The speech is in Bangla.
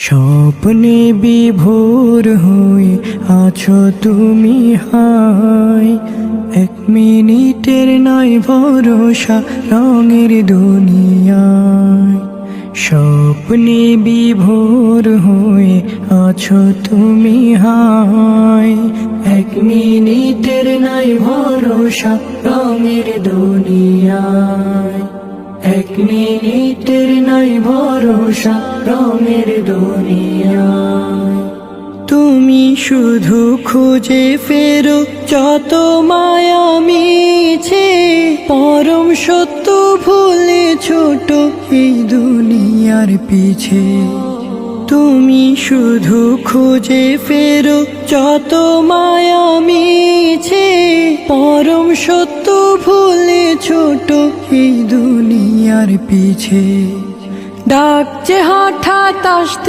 স্বপ্নে বিভোর হয়ে আছো তুমি হায়, এক মিনিটের নয় ভরসা রঙের দুনিয়ায়। স্বপ্নে বিভোর হয়ে আছো তুমি হায়, এক মিনিটের নয় ভরসা রঙের দুনিয়ায়। এক মিনিটের নয় ভরসা রঙের দুনিয়ায়। তুমি শুধু খুঁজে ফেরো যত মায়া মিছে, পরম সত্য ভুলে ছোট এই দুনিয়ার পিছে। তুমি শুধু খুঁজে ফেরো যত মায়া মিছে, পরম সত্য ভুলে ছোট এই দুনিয়ার পিছে। ডাকছে হঠাৎ আসতে